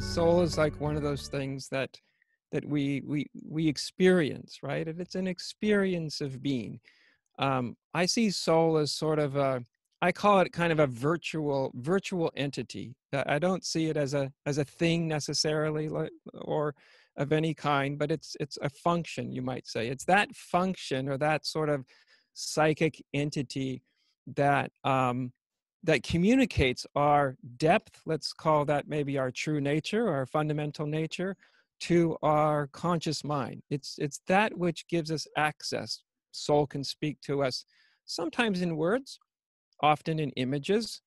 Soul is like one of those things that we experience, right? And it's an experience of being. I see soul as sort of a, I call it kind of a virtual entity. I don't see it as a thing necessarily, or of any kind, but it's a function, you might say. It's that function or that sort of psychic entity that that communicates our depth, let's call that maybe our true nature, our fundamental nature, to our conscious mind. It's that which gives us access. Soul can speak to us sometimes in words, often in images,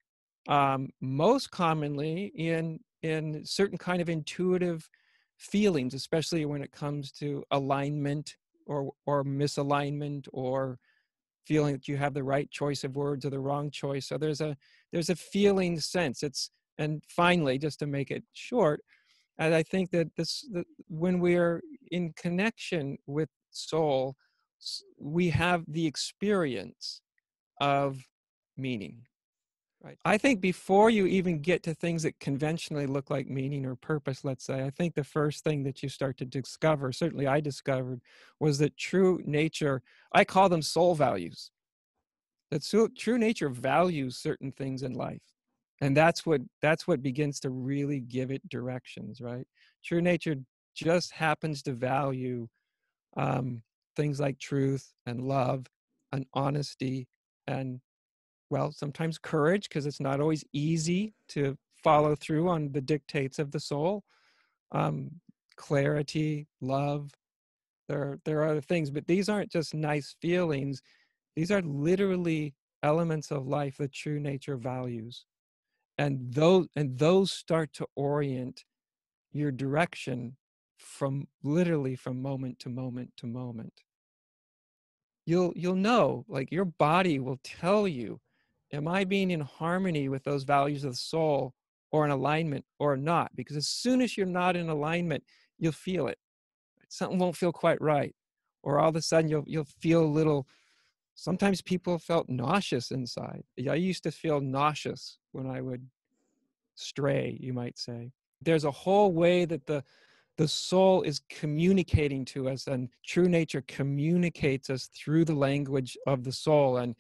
most commonly in certain kind of intuitive feelings, especially when it comes to alignment or misalignment, or feeling that you have the right choice of words or the wrong choice. So there's a feeling sense. And finally, just to make it short, and I think that when we are in connection with soul, we have the experience of meaning. Right. I think before you even get to things that conventionally look like meaning or purpose, let's say, I think the first thing that you start to discover, certainly I discovered, was that true nature, I call them soul values. That true nature values certain things in life. And that's what begins to really give it directions, right? True nature just happens to value things like truth and love and honesty and, well, sometimes courage, because it's not always easy to follow through on the dictates of the soul. Um, Clarity, love. There are other things, but these aren't just nice feelings. These are literally elements of life that true nature values, and those start to orient your direction from literally from moment to moment to moment. You'll know, like your body will tell you, am I being in harmony with those values of the soul, or in alignment or not? Because as soon as you're not in alignment, you'll feel it. Something won't feel quite right, or all of a sudden you'll feel a little. Sometimes people felt nauseous inside. I used to feel nauseous when I would stray, you might say. There's a whole way that the soul is communicating to us, and true nature communicates us through the language of the soul. And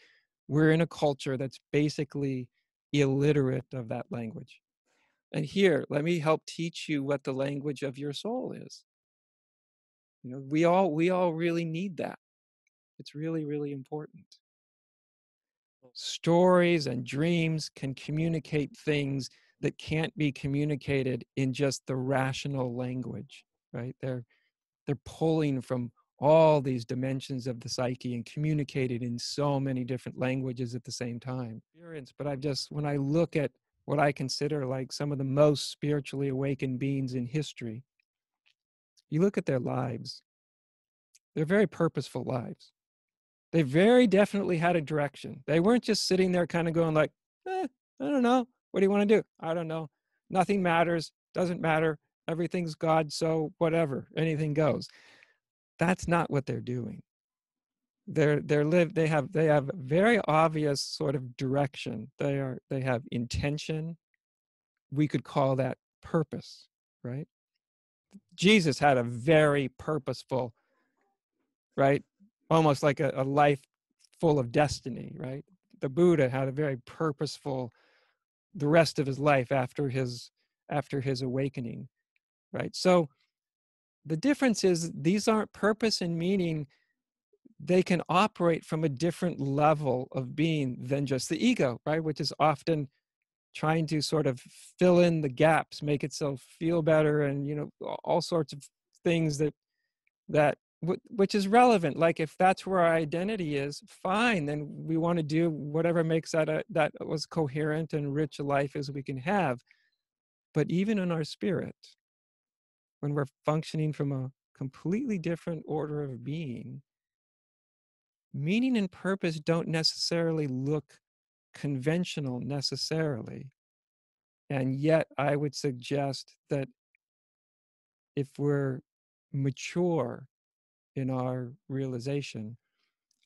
we're in a culture that's basically illiterate of that language. And here, let me help teach you what the language of your soul is. We all really need that. It's really, really important. Stories and dreams can communicate things that can't be communicated in just the rational language, right? They're pulling from all these dimensions of the psyche and communicated in so many different languages at the same time. But when I look at what I consider like some of the most spiritually awakened beings in history, you look at their lives, they're very purposeful lives. They very definitely had a direction. They weren't just sitting there kind of going like, I don't know. What do you want to do? I don't know. Nothing matters. Doesn't matter. Everything's God, so whatever. Anything goes. That's not what they're doing. They have very obvious sort of direction. They have intention. We could call that purpose, right? Jesus had a very purposeful, right? Almost like a life full of destiny, right? The Buddha had a very purposeful the rest of his life after his awakening, right? So the difference is these aren't purpose and meaning. They can operate from a different level of being than just the ego, right? Which is often trying to sort of fill in the gaps, make itself feel better, and all sorts of things that which is relevant. Like if that's where our identity is, fine, then we want to do whatever makes that was coherent and rich a life as we can have. But even in our spirit, when we're functioning from a completely different order of being, meaning and purpose don't necessarily look conventional necessarily. And yet I would suggest that if we're mature in our realization,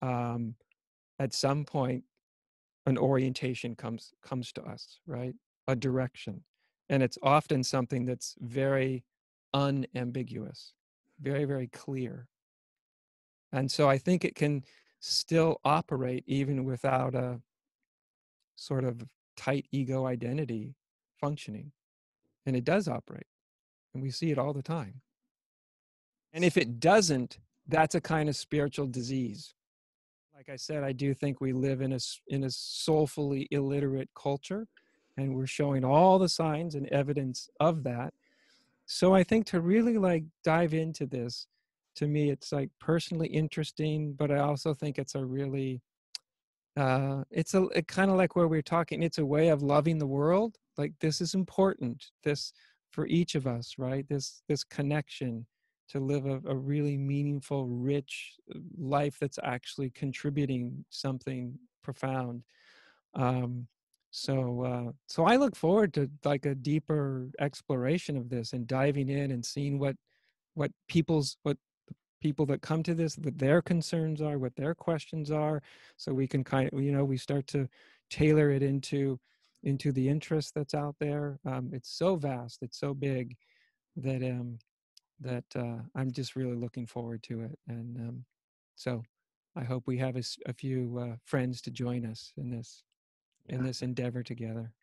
at some point an orientation comes to us, right? A direction. and it's often something that's very unambiguous, very, very clear. And so I think it can still operate even without a sort of tight ego identity functioning. And it does operate, and we see it all the time. And if it doesn't, that's a kind of spiritual disease. Like I said, I do think we live in a soulfully illiterate culture, and we're showing all the signs and evidence of that. So I think to really like dive into this, to me, it's like personally interesting, but I also think it's a really, it's a kind of like where we're talking, it's a way of loving the world. Like this is important, this for each of us, right? This connection to live a really meaningful, rich life that's actually contributing something profound. Um, so I look forward to like a deeper exploration of this and diving in and seeing what people that come to this, what their concerns are, what their questions are, so we can kind of, we start to tailor it into the interest that's out there. It's so vast, it's so big that I'm just really looking forward to it, and so I hope we have a few friends to join us in this Yeah. endeavor together.